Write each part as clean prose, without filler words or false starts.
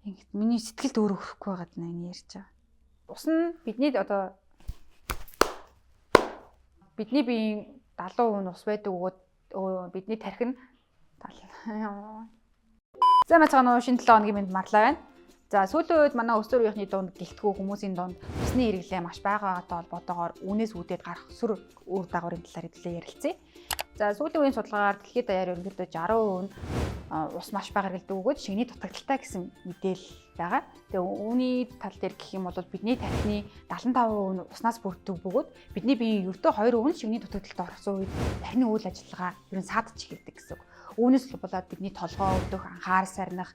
Ингээд миний сэтгэлд өөр өгөхгүй байгаад энэ ярьж байгаа. Ус нь бидний одоо бидний биеийн 70% нь ус байдаг бөгөөд бидний тархи нь За мацгаан шинэ 7 хоногийн мэнд марлаа байна. За сүүлийн үед манай өсвөр үеийнхний дунд гэлтгүү хүмүүсийн дунд усны хэрэглээ маш бага байгаатай холбоотойгоор үнээс үүдээд гарах өсвөр үр дагаврын талаар хэвлээ ярилцъя. За сүүлийн үеийн судалгаагаар дэлхийд даяар ерөнхийдөө 60% нь ус маш бага хэрэглэдэг бөгөөд шингэний дутагдaltaй гэсэн мэдээлэл байгаа. Тэгээ үүний тал дээр гэх юм бол бидний тархины 75% нь уснаас бүрддэг бөгөөд бидний биеийн ердөө 2% нь шингэний дутагдaltaй орсон үед тархины үйл ажиллагаа ер нь саадж эхэлдэг гэсэн. Үүнээс болоод бидний толгой өдөх, анхаар сарних,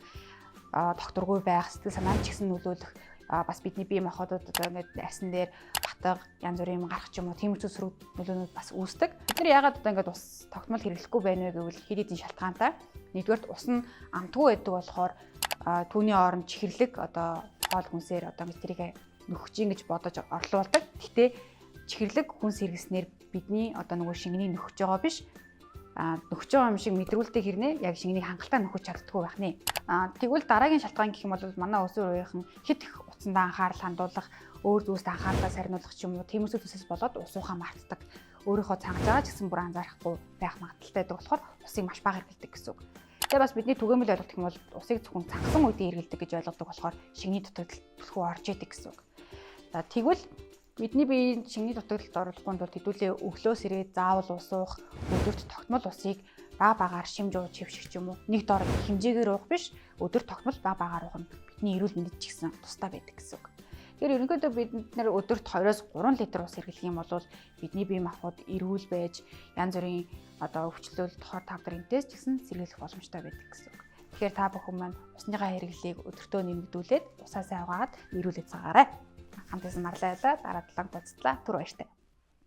докторгүй байх, сэтгэл санаанд ч гэсэн нөлөөлөх бас бидний бие махбодод одоо ингээд арьсан дээр батга янз бүрийн юм гарах ч юм уу тиймэрхүү сөрөг нөлөөнүүд бас үүсдэг. Бид нар яагаад одоо ингээд ус тогтмол хэрэглэхгүй байна вэ гэвэл хэд хэдэн шалтгаантай. Нэгдүгээр ус нь амтгүй байдаг болохоор түүний оронд чихэрлэг одоо хоол хүнсээр одоо ингээд тэрийг нөхөж ингэж бодож орлуулдаг. Гэхдээ чихэрлэг хүнс хэрэглэснээр бидний одоо нөгөө шингэнийг нөхөж байгаа биш. Нөхөж байгаа юм шиг мэдрүүлдэг хэрнээ яг шингэнийг хангалттай нөхөж чаддаггүй байх нэ. Тэгвэл дараагийн шалтгаан гэх юм бол манай өсвөр үеийнхэн хэд их утсандаа анхаарал хандуулах, өөр зүйлсд анхаарлаа сарниулах ч юм уу тиймэрхүү зүйлсээс болоод ус уухаа мартдаг. Өөрийнхөө цангаж байгаа ч гэсэн бүр анзаарахгүй байх магадaltaй байдаг болохоор усыг маш бага хэрэглэдэг гэсэн үг. Тэгээ бас бидний түгээмэл ойлголт гэх юм бол усыг зөвхөн цангасан үедээ хэрэглэдэг гэж ойлгодог болохоор шингэний дутагдал бүсгүй орж идэг гэсэн үг. За тэгвэл бидний биеийн шингэний дутагдалд оруулахгүй тул хэдүүлээ өглөөс ирээд заавал ус уух, өдөрт тогтмол усыг багаар шимж ууж хөвших ч юм уу нэг дор хэмжээгээр уух биш өдөр тогтмол багаар уух нь бидний эрүүл мэндэд ч гэсэн тустай байдаг гэсэн үг. Тэгэхээр ерөнхийдөө бид нэр өдөрт 2-3 литр ус хэрэглэх юм бол бидний бие махбод эрүүл байж янз бүрийн одоо өвчлөлт хор тавдрынтээс ч гэсэн сэргийлэх боломжтой байдаг гэсэн үг. Тэгэхээр та бүхэн маань усныхаа хэрэглээг өдөртөө нэмэгдүүлээд усаа сайн угаагаад эрүүл эзэгаарай. Хамтдаа марлаа дараа 7 удаа цэцлээ түр баяртай.